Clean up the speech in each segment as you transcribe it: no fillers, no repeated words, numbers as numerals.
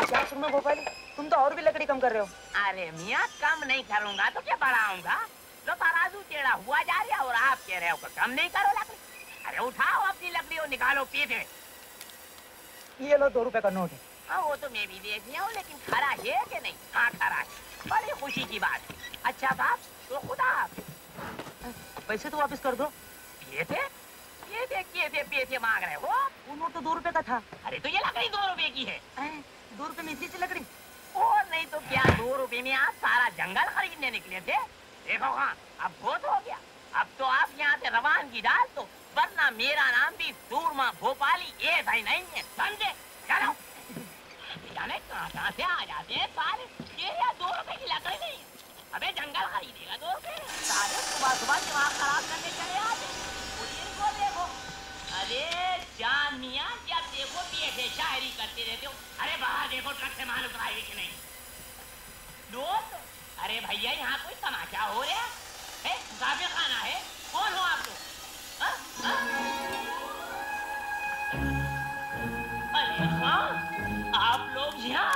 क्या सुरमा भोपाली, तुम तो और भी लकड़ी कम कर रहे हो। अरे मियाँ कम नहीं करूंगा तो क्या बढ़ाऊंगा? लो तराजू टेढ़ा हुआ जा रहा और आप कह रहे हो कि कम नहीं करो लकड़ी। अरे उठाओ अपनी लकड़ी और निकालो पीछे। ये लो 2 रुपए का नोट है। हाँ वो तो मैं भी देख लिया हूँ, लेकिन खरा है कि नहीं? हाँ खरा है, बड़ी खुशी की बात। अच्छा साहब तो खुदा हाफिज। पैसे तो वापस कर दो। पैसे मांग रहे हो? वो नोट तो 2 रुपए का था। अरे तो ये लकड़ी 2 रुपए की है। 2 रुपए में इतनी सी लकड़ी? और नहीं तो क्या, 2 रुपए में आप सारा जंगल खरीदने निकले थे? देखो खान अब बहुत हो गया, अब तो आप यहाँ से रवानगी डाल दो, वरना मेरा नाम भी सूरमा भोपाली ऐसा ही नहीं है, समझे? चलो। जाने कहाँ से आ जाते हैं सारे, ये 2 रुपए की लकड़ी नहीं, अबे जंगल खरीदेगा 2 रुपए। सारे सुबह सुबह दिमाग खराब करने चले आते। इनको देखो, अरे जान मियाँ जब देखो ऐसे शायरी करते रहते हो। अरे बाहर देखो ट्रक से माल उतरा है कि नहीं? दोस्त, अरे भैया यहाँ कोई तमाशा हो रहा है? मुसाफिर खाना है? कौन हो आप लोग? अरे हाँ, आप लोग यहाँ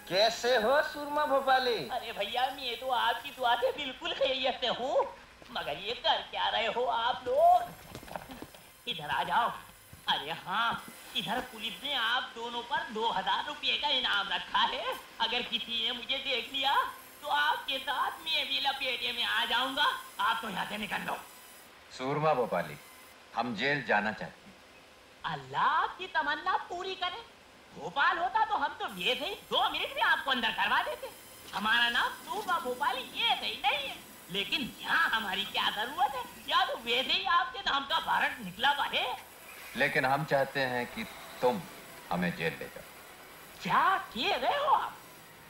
कैसे हो सूरमा भोपाली? अरे भैया मैं तो आपकी दुआ से बिल्कुल खैरियत से हूँ, मगर ये कर क्या रहे हो आप लोग? इधर आ जाओ। अरे हाँ, इधर पुलिस ने आप दोनों पर 2000 रुपये का इनाम रखा है। अगर किसी ने मुझे देख लिया तो आपके साथ मैं भी लपेटे में आ जाऊंगा। आप तो यहाँ से निकल लो। सूरमा भोपाली, हम जेल जाना चाहते हैं। अल्लाह की तमन्ना पूरी करे। भोपाल होता तो हम तो वैसे ही 2 मिनट में आपको अंदर करवा देते। हमारा नाम सूरमा भोपाली ये सही नहीं है, लेकिन यहाँ हमारी क्या जरूरत है? या तो वैसे ही आपके नाम का भारत निकला हुआ है। लेकिन हम चाहते हैं कि तुम हमें जेल ले जाओ। क्या किए रहे हो आप?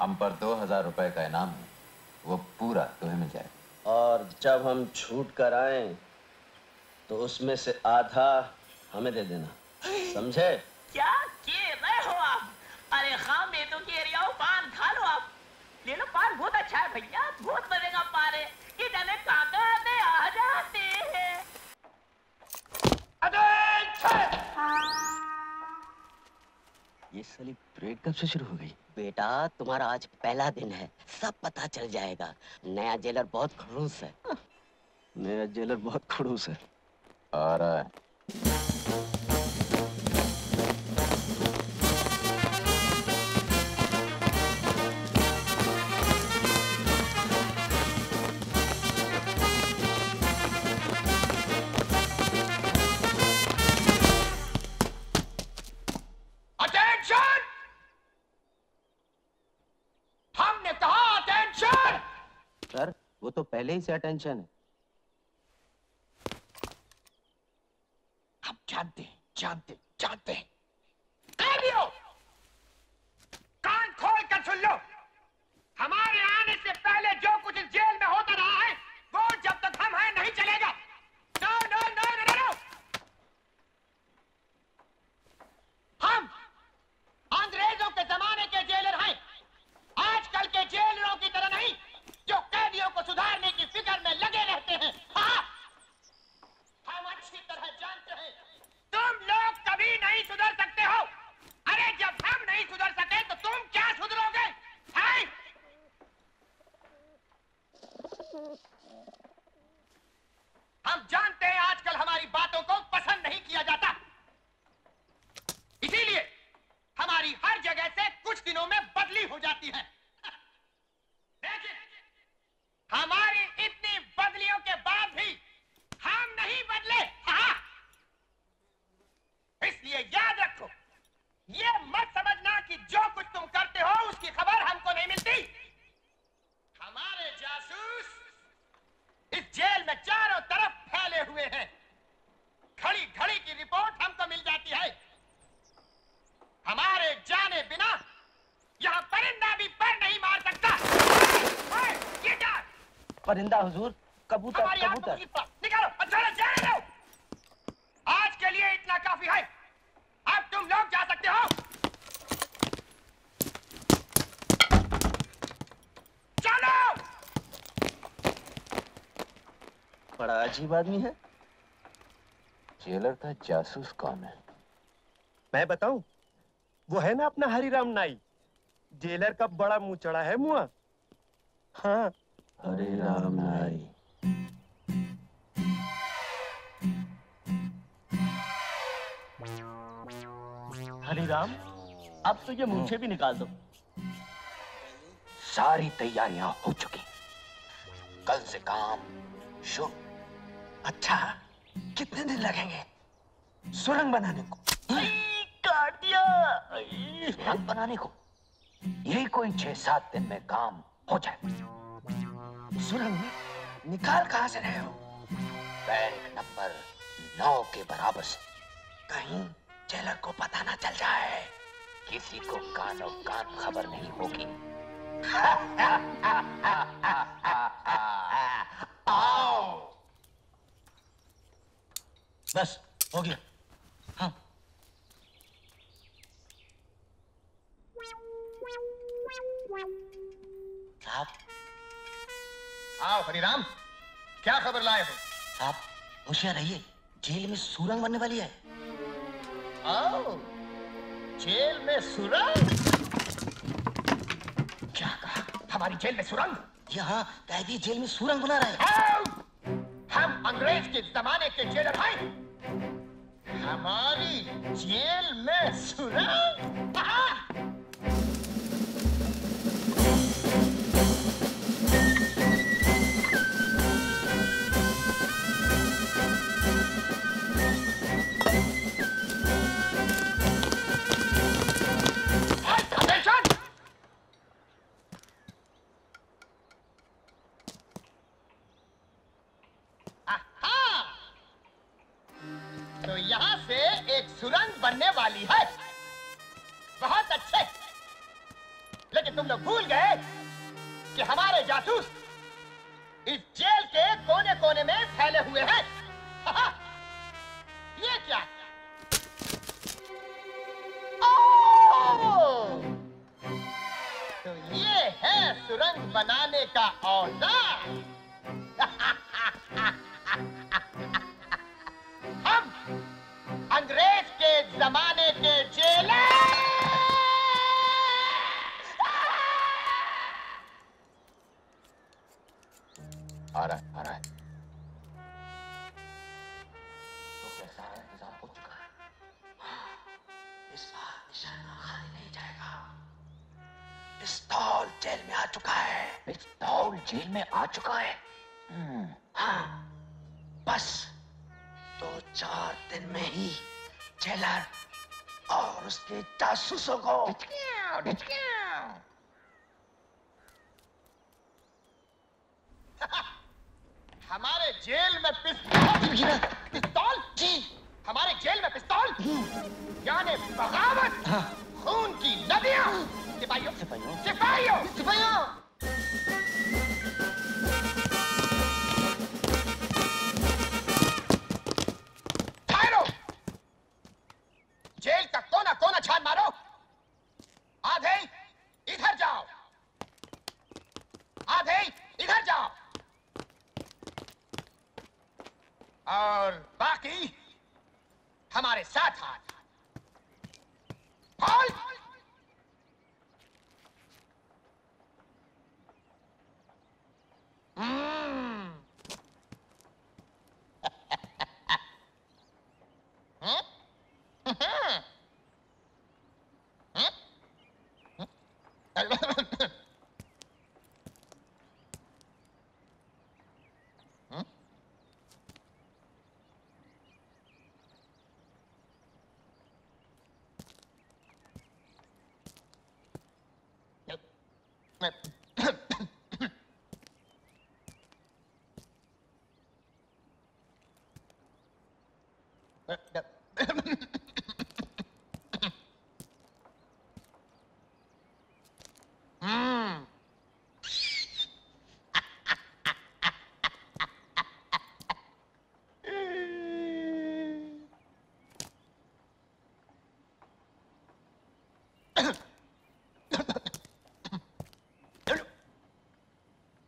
हम पर 2000 रुपए का इनाम है, वो पूरा तुम्हें मिल जाए। और जब हम छूट कर आए तो उसमें से आधा हमें दे देना, समझे? क्या किए रहे हो आप? अरे हाँ मैं तो कह रही हूँ पान खा लो आप। ले लो पान, बहुत अच्छा है भैया, बहुत मजे का पान है। ये जाने काका आ जाते हैं। ये साली परेड कब से शुरू हो गई? बेटा तुम्हारा आज पहला दिन है, सब पता चल जाएगा। नया जेलर बहुत खड़ूस है। नया जेलर बहुत खड़ूस है। आ रहा है। सर वो तो पहले ही से अटेंशन है। हम जानते हैं। कैदियों, कान खोल कर सुन लो। हमारे आने से पहले जो कुछ इस जेल में होता रहा है, वो जब तक हम हैं नहीं चलेगा। No no no no no. हम अंग्रेजों के जमाने के जेलर हैं, आजकल के जेलरों की तरह नहीं, जो कैदियों को सुधारने की फिक्र में लगे रहते हैं। हाँ, हम अच्छी तरह जानते हैं तुम लोग कभी नहीं सुधर सकते हो। अरे जब हम नहीं सुधर सके तो तुम क्या सुधरोगे? हैं? हम जानते हैं आजकल हमारी बातों को पसंद नहीं किया जाता, इसीलिए हमारी हर जगह से कुछ दिनों में बदली हो जाती है। लेकिन हमारी इतनी बदलियों के बाद भी हम नहीं बदले। हाँ। इसलिए याद रखो, ये मत समझना कि जो कुछ तुम करते हो उसकी खबर हमको नहीं मिलती। हमारे जासूस इस जेल में चारों तरफ फैले हुए हैं। घड़ी घड़ी की रिपोर्ट हमको मिल जाती है। हमारे जाने बिना यहाँ परिंदा भी पर नहीं मार सकता। ये क्या? परिंदा हुजूर, कबूतर कबूतर। निकालो, अच्छा जाने दो। आज के लिए इतना काफी है, अब तुम लोग जा सकते हो। चलो। बड़ा अजीब आदमी है। जेलर का जासूस कौन है? मैं बताऊं? वो है ना अपना हरिराम नाई, जेलर का बड़ा मुंह चढ़ा है मुआ। हाँ। हरे राम नाई। हरी राम, अब तो ये मूछें भी निकाल दो। सारी तैयारियां हो चुकी, कल से काम शुरू। अच्छा, कितने दिन लगेंगे सुरंग बनाने को? काट दिया। सुरंग बनाने को यही कोई 6-7 दिन में काम हो जाए। सुरंग निकाल कहाँ से रहे हो? बैंक नंबर 9 के बराबर से। कहीं जेलर को पता ना चल जाए। किसी को कानो कान खबर नहीं होगी। आओ। बस हो गया। हाँ। साहब। आओ हरिराम, क्या खबर लाए हो? साहब होशियार रहिए, जेल में सुरंग बनने वाली है। आओ, जेल में सुरंग? क्या कहा? हमारी जेल में सुरंग? यहाँ कैदी जेल में सुरंग बना रहे हैं। हम अंग्रेज के जमाने के जेलर हैं। हमारी जेल में सुरंग? तो यहाँ से एक सुरंग बनने वाली है। बहुत अच्छे, लेकिन तुम लोग भूल गए कि हमारे जासूस इस जेल के कोने कोने में फैले हुए हैं। ये क्या? ओह! तो ये है सुरंग बनाने का औजार। हम अंग्रेज के जमाने के जेलर। आ रहा है। तो कैसा है? इंतजाम हो चुका है। इस बार निशाना खाली नहीं जाएगा। पिस्तौल जेल में आ चुका है। पिस्तौल जेल में आ चुका है। हाँ, बस 2-4 दिन में ही जेलर और उसके जासूसों को हमारे जेल में पिस्तौल? पिस्तौल? जी, हमारे जेल में पिस्तौल? यानी बगावत, खून की नदियां। सिपाहियों, सिपाहियों, सिपाहियों, सिपाहियों। ठहरो, जेल का कोना कोना छान मारो। आधे इधर जाओ, आधे इधर जाओ, और बाकी हमारे साथ हाथ। बोल।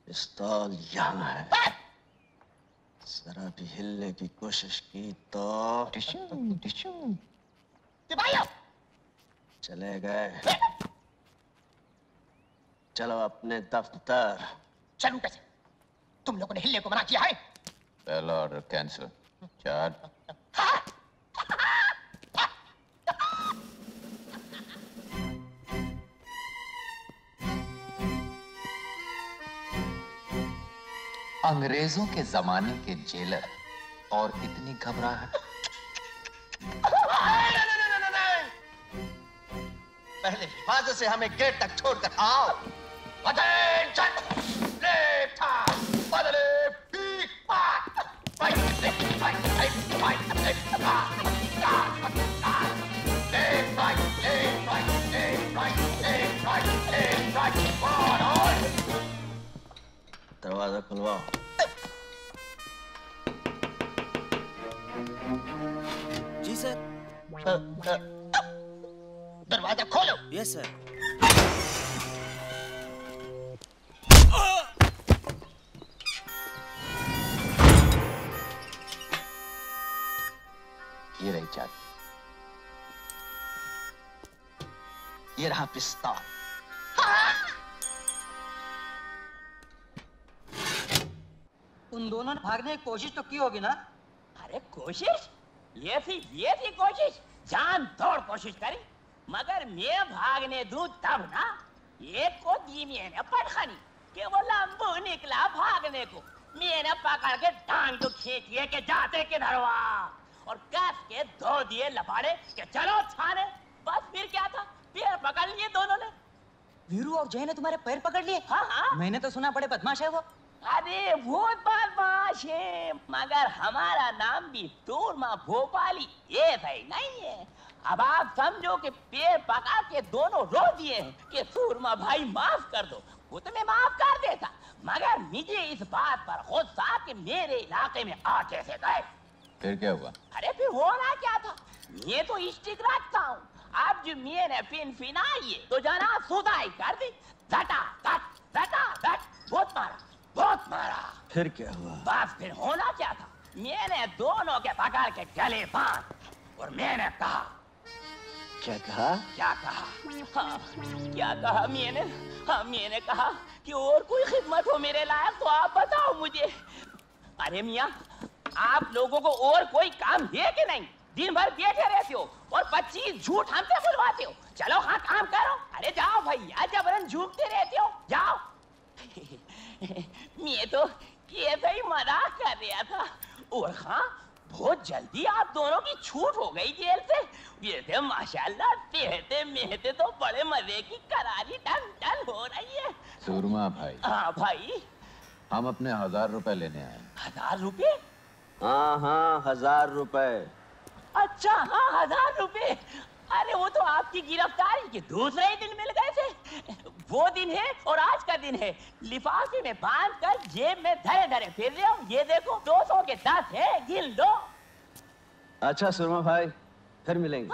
पिस्तौल यहाँ है। जरा भी हिलने की कोशिश की तो सिपाहियों, चले गए। चलो अपने दफ्तर। चलूं कैसे? तुम लोगों ने हिलने को मना किया है। पहला ऑर्डर कैंसिल। चार। अंग्रेजों के जमाने के जेलर और इतनी घबराहट। पहले हिफाजत से हमें गेट तक छोड़कर आओ। Attention! Left hand, bottle, big back. Right, left, right, left, right, left, back. Left, right, left, right, left, right, left, right, left, right. One on. दरवाजा खुलवाओ। जी सर। दरवाजा खोलो। Yes sir. ये रही चाबी, ये रहा पिस्तौल। उन दोनों ने भागने की कोशिश तो की होगी ना? अरे कोशिश? ये थी कोशिश। जान तोड़ कोशिश करी, मगर मैं भागने दूं तब ना। एक को दी मैंने पटखनी कि वो लंबू निकला भागने को। मैंने पकड़ के टांग तो खींच लिए कि जाते किधर हुआ, और कस के धो दिए लपाड़े कि चलो थाने। बस फिर क्या था, पैर पकड़ लिए दोनों ने। वीरू और जय ने तुम्हारे पैर पकड़ लिए? हाँ हाँ। मैंने तो सुना बड़े बदमाश है वो। अरे बहुत बदमाश है, मगर हमारा नाम भी सूरमा भोपाली ये सही नहीं है। अब आप समझो कि पैर पकड़ के दोनों रो दिए हैं कि सूरमा भाई माफ कर दो। वो तो मैं माफ कर देता, मगर मुझे इस बात पर गुस्सा कि मेरे इलाके में आ कैसे गए। फिर क्या हुआ? अरे फिर होना क्या था, मैं तो स्टिक रखता हूँ। अब जो मैंने पिन फिनाई तो जना सुधाई कर दी। धटा धट बहुत मारा। फिर क्या हुआ? बस फिर होना क्या था, मैंने दोनों के पकड़ के गले बांध और मैंने कहा। क्या कहा? हाँ, क्या कहा मैंने कहा कि और कोई खिदमत हो मेरे लायक तो आप बताओ मुझे। अरे मियाँ, आप लोगों को और कोई काम है कि नहीं? दिन भर बैठे रहते हो और 25 झूठ हमसे बुलवाते हो। चलो हाँ काम करो। अरे जाओ भैया, जबरन झूठते रहते हो, जाओ। मैं तो ऐसे ही मजाक कर रहा था। और हाँ, बहुत जल्दी आप दोनों की छूट हो गई जेल से। ये थे माशाल्लाह, सेहते मेहते तो बड़े मजे की करारी टन हो रही है। सूरमा भाई। हाँ भाई। हम अपने 1000 रुपए लेने आए। 1000 रुपए? हाँ 1000 रुपए। अच्छा हाँ 1000 रुपए। अरे वो तो आपकी गिरफ्तारी के दूसरे ही दिन मिल गए थे। वो दिन है और आज का दिन है। लिफाफे में बांध कर जेब में धरे धरे फिर रहे हो। ये देखो 200 के 10 है, गिन लो। अच्छा सुरमा भाई, फिर मिलेंगे।